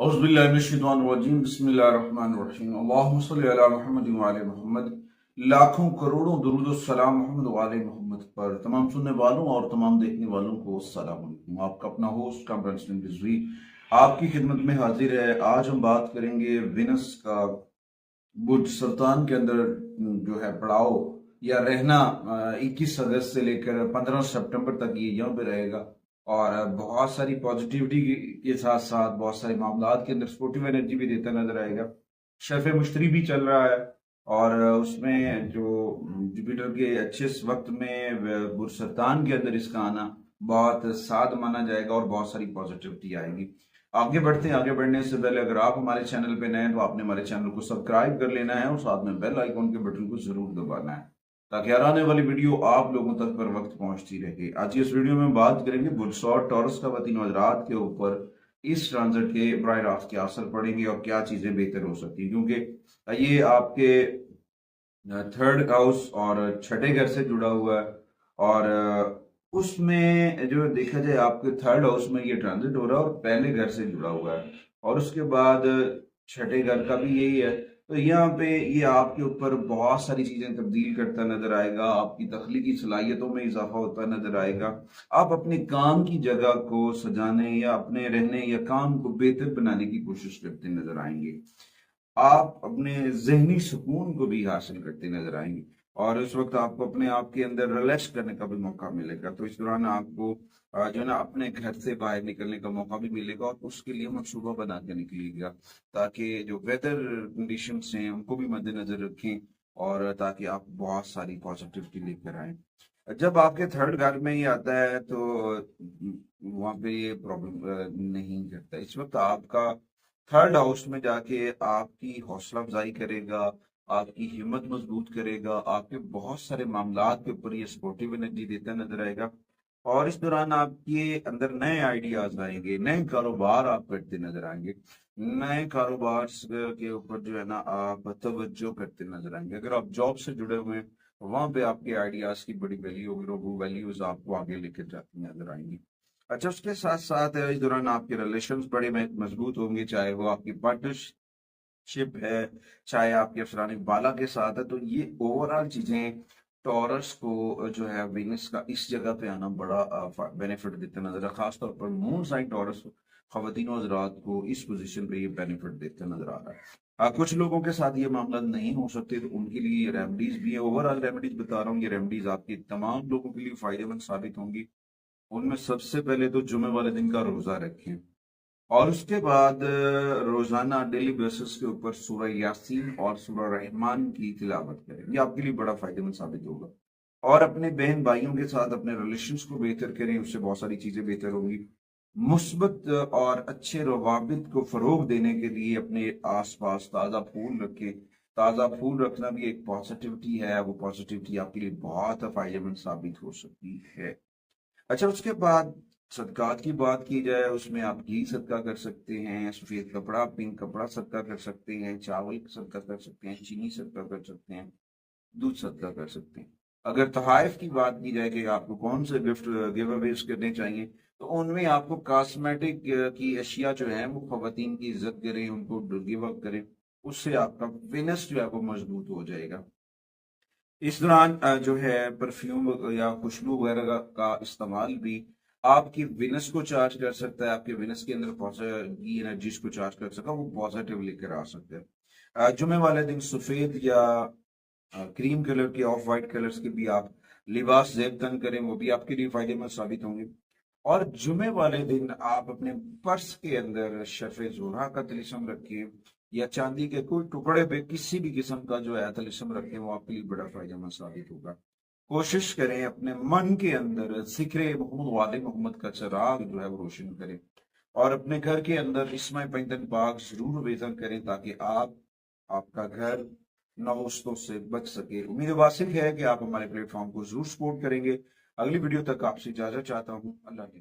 औज़ुबिल्लाहिमिनश्शैतानिर्रजीम बिस्मिल्लाहिर्रहमानिर्रहीम अल्लाहुम्मा सल्लि अला मुहम्मद व आले मोहम्मद। लाखों करोड़ों दुरूद और सलाम मोहम्मद व आले मोहम्मद पर तमाम सुनने वालों और तमाम देखने वालों को अस्सलाम वालेकुम। आपका अपना होस्ट कामरान सलीम रिजवी आपकी खिदमत में हाजिर है। आज हम बात करेंगे विनस का बुर्ज सरतान के अंदर जो है पड़ाव या रहना 21 अगस्त से लेकर 15 सितंबर तक ये यहाँ पे रहेगा और बहुत सारी पॉजिटिविटी के साथ साथ बहुत सारे मामलात के अंदर स्पोर्टिव एनर्जी भी देता नजर आएगा। शर्फ मुश्तरी भी चल रहा है और उसमें जो जुपिटर के अच्छे वक्त में बुर्ज सरतान के अंदर इसका आना बहुत साद माना जाएगा और बहुत सारी पॉजिटिविटी आएगी। आगे बढ़ते हैं। आगे बढ़ने से पहले अगर आप हमारे चैनल पे नए हैं तो आपने हमारे चैनल को सब्सक्राइब कर लेना है और साथ में बेल आइकॉन के बटन को जरूर दबाना है ताकि हर आने वाली वीडियो आप लोगों तक पर वक्त पहुंचती रहे। आज इस वीडियो में बात करेंगे बुर्ज और टॉरस का वतीन हजरात के ऊपर इस ट्रांजिट के बराह रास्त क्या असर पड़ेंगे और क्या चीजें बेहतर हो सकती है, क्योंकि ये आपके थर्ड हाउस और छठे घर से जुड़ा हुआ है और उसमें जो देखा जाए आपके थर्ड हाउस में ये ट्रांजिट हो रहा है और पहले घर से जुड़ा हुआ है और उसके बाद छठे घर का भी यही है। तो यहाँ पे ये आपके ऊपर बहुत सारी चीजें तब्दील करता नजर आएगा, आपकी तख्लीकी सलाहियतों में इजाफा होता नजर आएगा। आप अपने काम की जगह को सजाने या अपने रहने या काम को बेहतर बनाने की कोशिश करते नजर आएंगे। आप अपने जहनी सुकून को भी हासिल करते नजर आएंगे और उस वक्त आपको अपने आप के अंदर रिलैक्स करने का भी मौका मिलेगा। तो इस दौरान आपको जो है ना अपने घर से बाहर निकलने का मौका भी मिलेगा और उसके लिए मंसूबा बना के निकलिएगा ताकि जो वेदर कंडीशंस हैं उनको भी मद्देनजर रखें और ताकि आप बहुत सारी पॉजिटिविटी लेकर आए। जब आपके थर्ड घर में ही आता है तो वहां पे ये प्रॉब्लम नहीं करता। इस वक्त आपका थर्ड हाउस में जाके आपकी हौसला अफजाई करेगा, आपकी हिम्मत मजबूत करेगा, आपके बहुत सारे मामलात के ऊपर ये सपोर्टिव एनर्जी देता नजर आएगा और इस दौरान आपके अंदर नए आइडियाज आएंगे, नए कारोबार आप करते नजर आएंगे, नए कारोबार के ऊपर जो है ना आप तवज्जो करते नजर आएंगे। अगर आप जॉब से जुड़े हुए हैं तो वहां पे आपके आइडियाज की बड़ी वैल्यू होगी और वो वैल्यूज आपको आगे लेकर जाती नजर आएंगी। अच्छा, उसके साथ साथ इस दौरान आपके रिलेशंस बड़े मजबूत होंगे, चाहे वो आपकी पार्टनरशिप है, चाहे आपके अफसरान बाला के साथ है। तो ये ओवरऑल चीजें टॉरस को जो है वीनस का इस जगह पे आना बड़ा बेनिफिट देता नजर है। खासतौर पर मून साइन टॉरस खवातीन हजरात को इस पोजीशन पे ये बेनिफिट देता नजर आ रहा है। कुछ लोगों के साथ ये मामला नहीं हो सकते तो उनके लिए ये रेमेडीज भी है। ओवरऑल रेमेडीज बता रहा हूँ, ये रेमेडीज आपकी तमाम लोगों के लिए फायदेमंद साबित होंगी। उनमें सबसे पहले तो जुमे वाले दिन का रोजा रखें और उसके बाद रोजाना डेली बेसिस के ऊपर सूरह यासीन और सूरह रहमान की तिलावत करें। ये आपके लिए बड़ा फायदेमंद साबित होगा और अपने बहन भाइयों के साथ अपने रिलेशंस को बेहतर करें, उससे बहुत सारी चीजें बेहतर होंगी। मुस्बत और अच्छे रवाबित को फरोग देने के लिए अपने आसपास ताज़ा फूल रखें। ताज़ा फूल रखना भी एक पॉजिटिविटी है, वो पॉजिटिविटी आपके लिए बहुत फायदेमंद साबित हो सकती है। अच्छा, उसके बाद सदकात की बात की जाए, उसमें आप घी सदका कर सकते हैं, सफेद कपड़ा पिंक कपड़ा सदका कर सकते हैं, चावल सदका कर सकते हैं, चीनी सदका कर सकते हैं, दूध सदका कर सकते हैं। अगर तोहफे की बात की जाए कि आपको कौन से गिफ्ट गिव अवेज करने चाहिए तो उनमें आपको कॉस्मेटिक की अशिया जो है वो खवातीन की इज्जत करें, उनको गिव अप करें, उससे आपका विनस जो है वो मजबूत हो जाएगा। इस दौरान जो है परफ्यूम या खुशबू वगैरह का इस्तेमाल भी आपकी विनस को चार्ज कर सकता है, आपके विनस के अंदर पॉजिटिव एनर्जीज को चार्ज कर सकता है, वो पॉजिटिव लेकर आ सकते हैं। जुमे वाले दिन सफेद या क्रीम कलर के ऑफ वाइट कलर्स के भी आप लिबास जेब तन करें, वो भी आपके लिए फायदेमंद साबित होंगे। और जुमे वाले दिन आप अपने पर्स के अंदर शर्फ जोरा का तिलिस्म रखिए या चांदी के कोई टुकड़े पे किसी भी किस्म का जो है तिलिस्म रखें, वो आपके लिए बड़ा फायदेमंद साबित होगा। कोशिश करें अपने मन के अंदर जिक्र मोहम्मद वाले मोहम्मद का चिराग जो है वो रोशन करें और अपने घर के अंदर इसमें पैंतन पाक जरूर बेजन करें ताकि आपका घर नौस्तों से बच सके। उम्मीद वासिक है कि आप हमारे प्लेटफॉर्म को जरूर सपोर्ट करेंगे। अगली वीडियो तक आपसे इजाजत चाहता हूँ। अल्लाह के